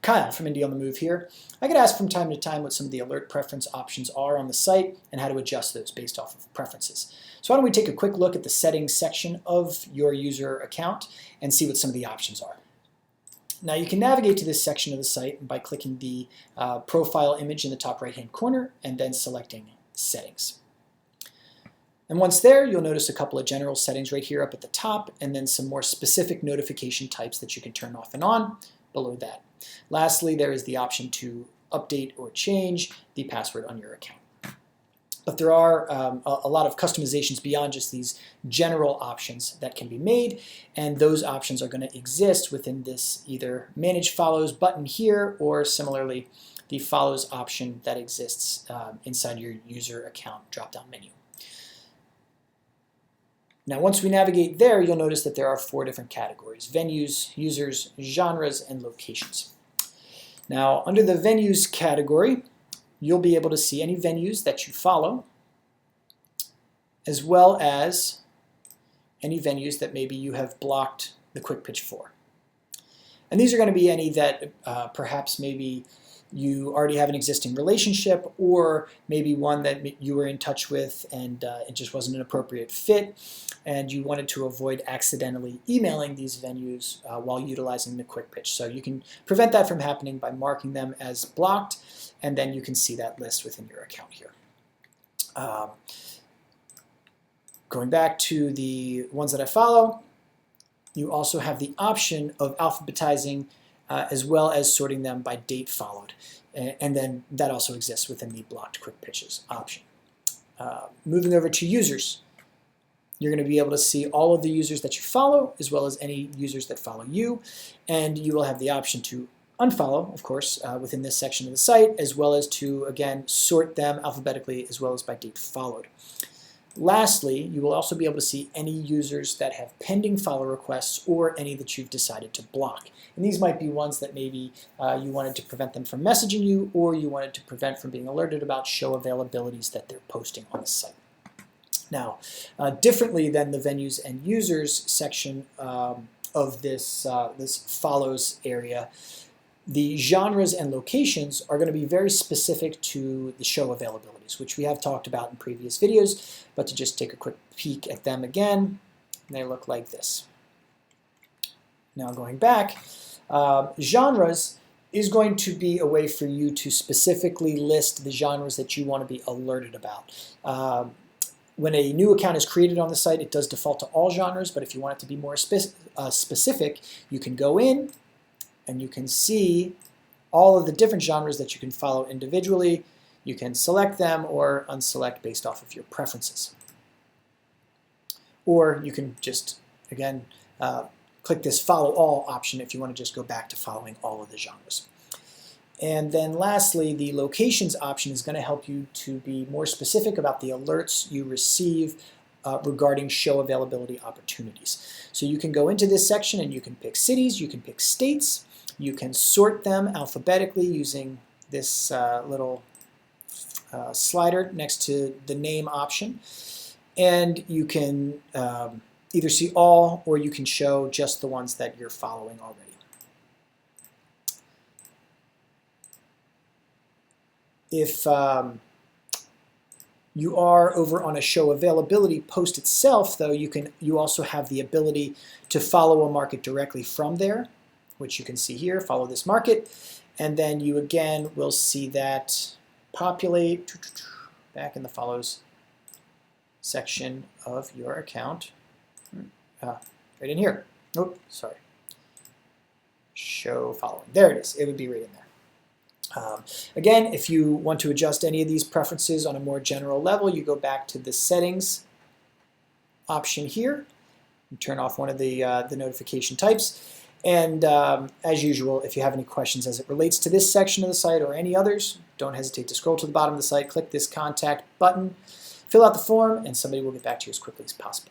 Kyle from Indie on the Move here. I get asked from time to time what some of the alert preference options are on the site and how to adjust those based off of preferences. So why don't we take a quick look at the settings section of your user account and see what some of the options are. Now you can navigate to this section of the site by clicking the profile image in the top right hand corner and then selecting Settings. And once there, you'll notice a couple of general settings right here up at the top, and then some more specific notification types that you can turn off and on below that. Lastly, there is the option to update or change the password on your account. But there are a lot of customizations beyond just these general options that can be made, and those options are going to exist within this either Manage Follows button here, or similarly the Follows option that exists inside your user account drop-down menu. Now once we navigate there, you'll notice that there are 4 different categories: venues, users, genres, and locations. Now under the venues category, you'll be able to see any venues that you follow, as well as any venues that maybe you have blocked the quick pitch for. And these are going to be any that perhaps maybe you already have an existing relationship, or maybe one that you were in touch with and it just wasn't an appropriate fit, and you wanted to avoid accidentally emailing these venues while utilizing the quick pitch. So you can prevent that from happening by marking them as blocked, and then you can see that list within your account here. Going back to the ones that I follow, you also have the option of alphabetizing as well as sorting them by date followed. And then that also exists within the blocked quick pitches option. Moving over to users, you're going to be able to see all of the users that you follow, as well as any users that follow you. And you will have the option to unfollow, of course, within this section of the site, as well as to, again, sort them alphabetically as well as by date followed. Lastly, you will also be able to see any users that have pending follow requests or any that you've decided to block. And these might be ones that maybe you wanted to prevent them from messaging you, or you wanted to prevent from being alerted about show availabilities that they're posting on the site. Now, differently than the venues and users section of this, this follows area, the genres and locations are going to be very specific to the show availabilities, which we have talked about in previous videos, but to just take a quick peek at them again, they look like this. Now going back, genres is going to be a way for you to specifically list the genres that you want to be alerted about. When a new account is created on the site, it does default to all genres, but if you want it to be more specific, you can go in and you can see all of the different genres that you can follow individually. You can select them or unselect based off of your preferences. Or you can just, again, click this Follow All option if you want to just go back to following all of the genres. And then lastly, the locations option is going to help you to be more specific about the alerts you receive regarding show availability opportunities. So you can go into this section and you can pick cities, you can pick states, you can sort them alphabetically using this little slider next to the name option. And you can either see all, or you can show just the ones that you're following already. If you are over on a show availability post itself, though, you also have the ability to follow a market directly from there, which you can see here, follow this market, and then you again will see that populate back in the follows section of your account, right in here. Oh, sorry. Show following. There it is. It would be right in there. Again, if you want to adjust any of these preferences on a more general level, you go back to the settings option here and turn off one of the notification types. And as usual, if you have any questions as it relates to this section of the site or any others, don't hesitate to scroll to the bottom of the site, click this contact button, fill out the form, and somebody will get back to you as quickly as possible.